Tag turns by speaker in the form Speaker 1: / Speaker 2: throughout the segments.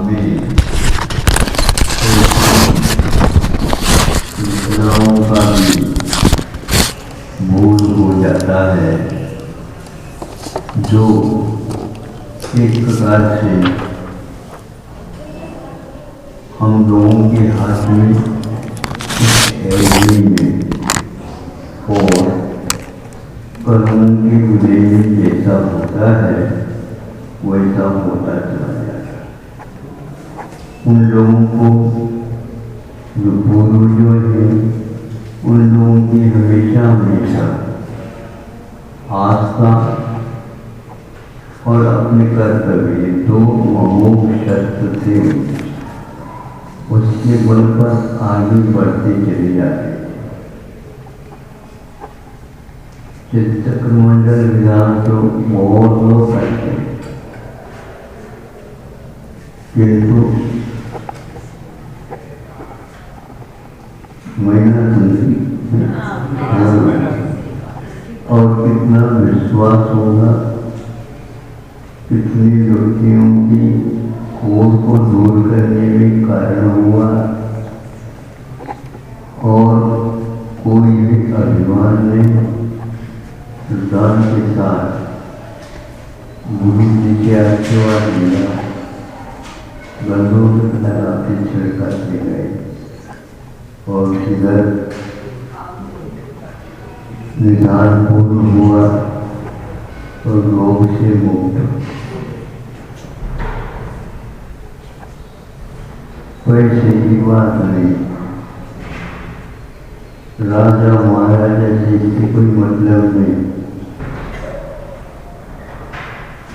Speaker 1: हमें सूचनाओं का भी मूल हो जाता है, जो एक प्रकार से हम लोगों के हाथ में में और कानून के विजय में जैसा होता है वैसा होता चला जाता है। उन लोगों को जो पूर्वजों हैं उन लोगों की हमेशा हमेशा आस्था और अपने कर्तव्य दो अमोघ शर्त थे, उसके बल पर आगे बढ़ते चले जाते। चित्रमंडल विधान तो बहुत लोग करते हैं, किंतु महीना और कितना विश्वास होगा, कितनी व्यक्तियों की खोज को दूर करने में कारण हुआ, और कोई भी अभिमान नहीं श्रद्धान के साथ गुरु जी के आशीर्वाद मिला, बंदूक लगाते छिड़काते गए और इधर निदान पूर्ण हुआ और रोग से मुक्त। वैसे की बात नहीं, राजा महाराजा से इससे कोई मतलब नहीं,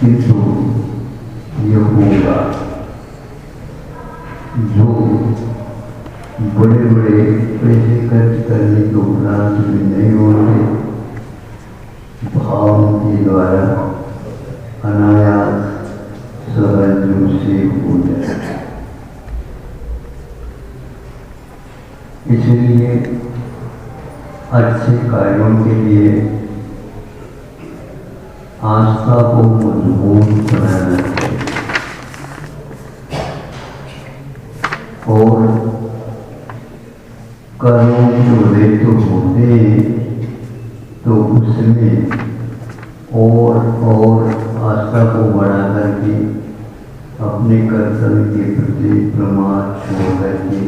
Speaker 1: किंतु ये होगा जो बड़े बड़े पैसे खर्च करने के उपरांत भी नहीं होते, भाव के द्वारा अनायास सहज रूप से हो जाए। इसलिए अच्छे कार्यों के लिए आस्था को मजबूत बनाना चाहिए और कर्मों के उदय तो होते हैं, तो उसमें और आस्था को बढ़ा करके अपने कर्तव्य के प्रति प्रमाण छोड़ करके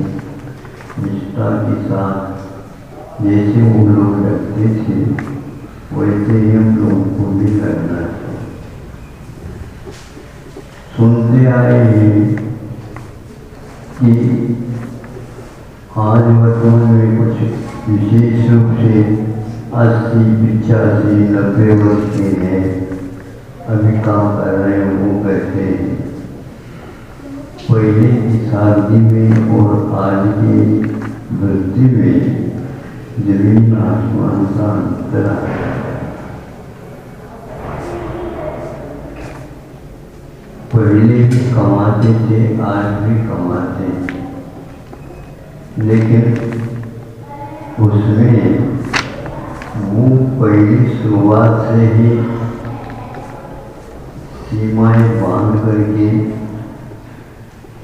Speaker 1: निष्ठा के साथ जैसे वो लोग रखते थे वैसे ही हम लोगों को भी करना चाहिए। सुनते आए हैं कि आज वर्तमान में कुछ विशेष रूप से 80, 85, 90 वर्ष के हैं, अभी काम कर रहे हैं, वो करते हैं। पहले की शादी में और आज की वृद्धि में जमीन आसमान का अंतर है। पहले भी कमाते थे, आज भी कमाते हैं, लेकिन उसमें वो पहली शुरुआत से ही सीमाएं बांध करके,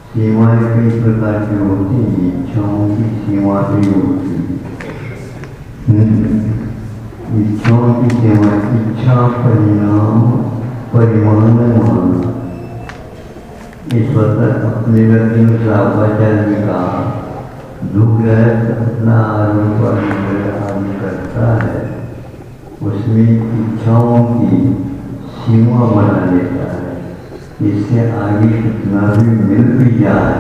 Speaker 1: सीमाएं कई प्रकार की होती हैं, इच्छाओं की सीमा भी होती है। इच्छाओं की सीमा, इच्छा परिणाम परिमाण माना, ईश्वर अपने व्यक्ति में श्रावाचार्य ने कहा, दुख है अपना आरोप आदि करता है, उसमें इच्छाओं की सीमा बना लेता है। इससे आगे कितना भी मिल भी जाए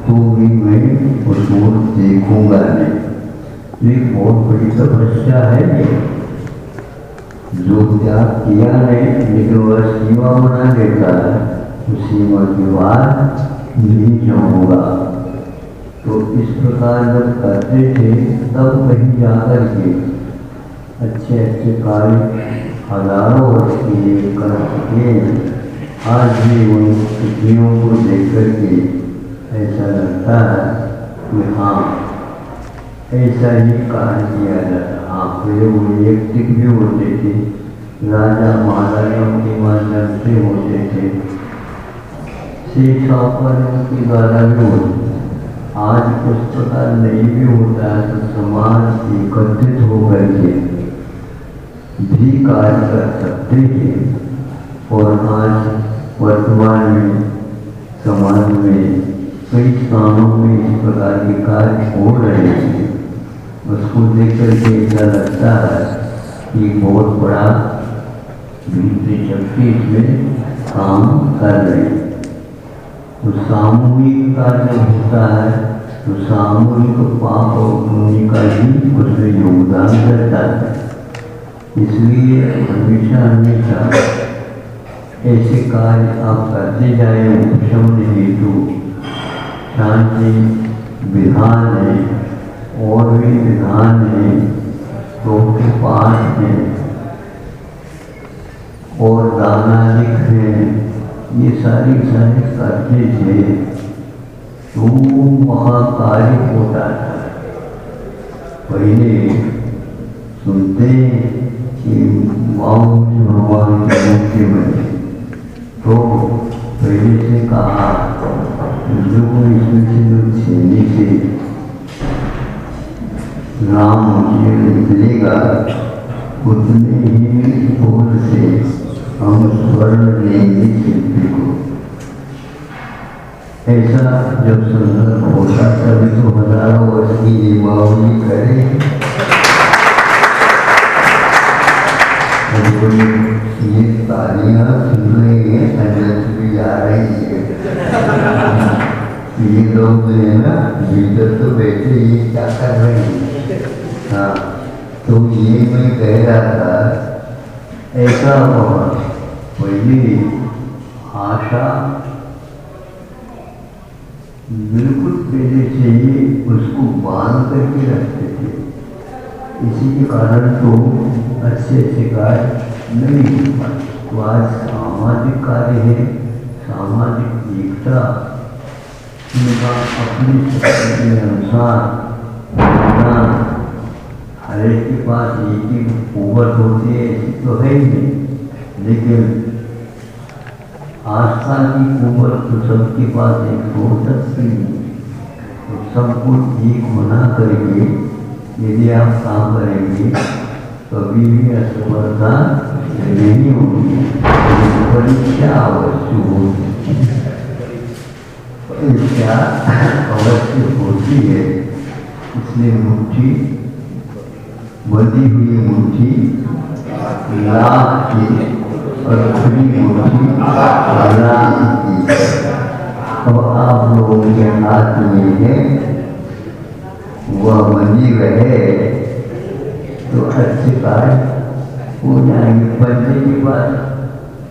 Speaker 1: तो भी मैं उसको देखूंगा नहीं। ये बहुत बड़ी तपस्या है ये, जो त्याग किया नहीं लेकिन वह सीमा बना लेता है, उस सीमा के बाद नहीं जाऊंगा। तो इस प्रकार जब करते थे तब कहीं जाकर के अच्छे अच्छे कार्य हजारों वर्ष किए कर सके। आज भी उन स्थितियों को देख करके ऐसा लगता है कि हाँ ऐसा ही कार्य किया जाता। हाँ वे वैयक्तिक भी होते थे, राजा महाराजाओं के माध्यम से होते थे, शेषापनों के द्वारा भी होती है। आज कुछ प्रकार नहीं भी होता है तो समाज एकत्रित होकर के भी कार्य कर सकते हैं। और आज वर्तमान में समाज में कई स्थानों में इस प्रकार के कार्य हो रहे हैं। उसको देख करके ऐसा लगता है कि बहुत बड़ा भीतरी शक्ति इसमें काम कर रही है। तो सामूहिक कार्य होता है तो सामूहिक पाप और पुण्य का ही उसमें योगदान रहता है। इसलिए हमेशा हमेशा ऐसे कार्य आप करते जाए। उपशमन हेतु शांति विधान है और भी विधान है, तो पाठ है और दानादिक है, ये सारी करते थे तो महाकार्य होता था। पहले सुनते कि बाबू भगवान के मुक्ति बने तो पहले से कहा जो इसमें से जो छेनी से राम मुझे निकलेगा उतने ही फूल से हम स्वर्ण लेंगे शिल्पी को। ऐसा जब संदर्भ होता तभी तो हजारों वर्ष की निभावनी करे। ये तालियां सुन रही है, अजत भी आ रही है। ये लोग जो है ना भीतर तो बैठे ये क्या कर रहे हैं। हाँ, तो ये मैं कह रहा था ऐसा हुआ पहले आशा बिल्कुल पहले से ही उसको बांध करके रखते थे। इसी के कारण तो अच्छे अच्छे कार्य नहीं हो पाते। तो आज सामाजिक कार्य है, सामाजिक एकता उनका अपनी शक्ति के अनुसार हर एक के पास एक ही कुवत होती है ऐसी तो है ही नहीं, लेकिन आस्था की कुवत तो सबके पास एक हो सकती है। तो सबको एक बना करके यदि आप काम करेंगे कभी भी असफलता नहीं होगी। परीक्षा अवश्य होगी, परीक्षा अवश्य होती है। इसलिए मुट्ठी बंधी हुई मुट्ठी लाभ की और खुली मुट्ठी लाभ की। अब आप लोगों के हाथ में है वह बंधी रहे तो अच्छे कार्य हो जाएंगे। बंधे के बाद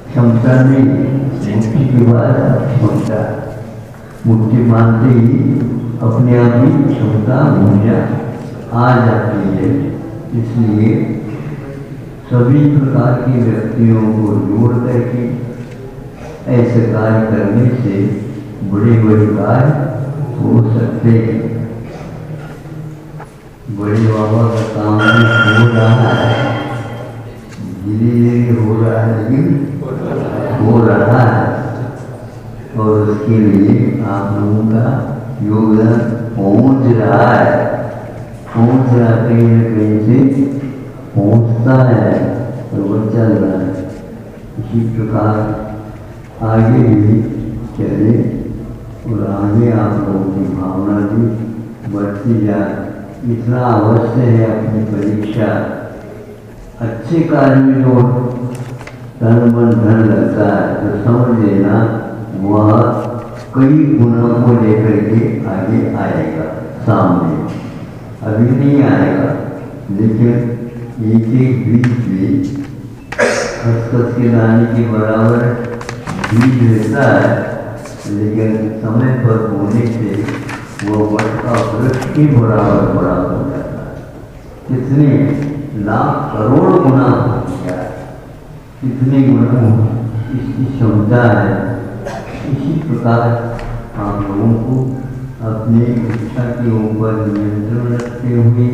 Speaker 1: क्षमता नहीं, मुट्ठी के बाद क्षमता। मुट्ठी मानते ही अपने आप ही क्षमता ऊर्जा आ जाती है। इसलिए सभी प्रकार के व्यक्तियों को जोड़ करके ऐसे कार्य करने से बड़े बड़े कार्य हो सकते हैं। बड़े बाबा का काम भी हो रहा है, धीरे धीरे हो रहा है, लेकिन हो रहा है। और उसके लिए आप लोगों का योगदान पहुंच रहा है, पहुंच रहा कहीं न कहीं से पहुंचता है और वो चल रहा है। इसी प्रकार आगे भी चले और आगे आप लोगों की भावना भी बढ़ती जाए। इतना अवश्य है अपनी परीक्षा अच्छे कार्य में जो तन मन धन लगता है तो समझ लेना वह कई गुणों को लेकर के आगे आएगा सामने। अभी नहीं आएगा, लेकिन एक एक बीज भी खसखस के दाने के बराबर बीज रहता है, लेकिन समय पर होने से वो वट का वृक्ष के बराबर बड़ा हो जाता है। कितने लाख करोड़ गुना हो गया, कितने गुना इसकी क्षमता है। इसी प्रकार आप लोगों को अपनी इच्छा के ऊपर नियंत्रण रखते हुए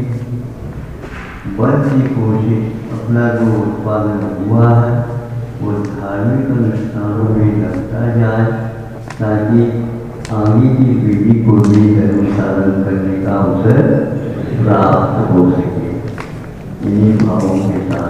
Speaker 1: बल की कोशिश अपना जो उत्पादन हुआ है वो धार्मिक अनुष्ठानों में लगता जाए ताकि आगे की पीढ़ी को भी धर्म साधन करने का अवसर प्राप्त हो सके। इन्हीं भावों के साथ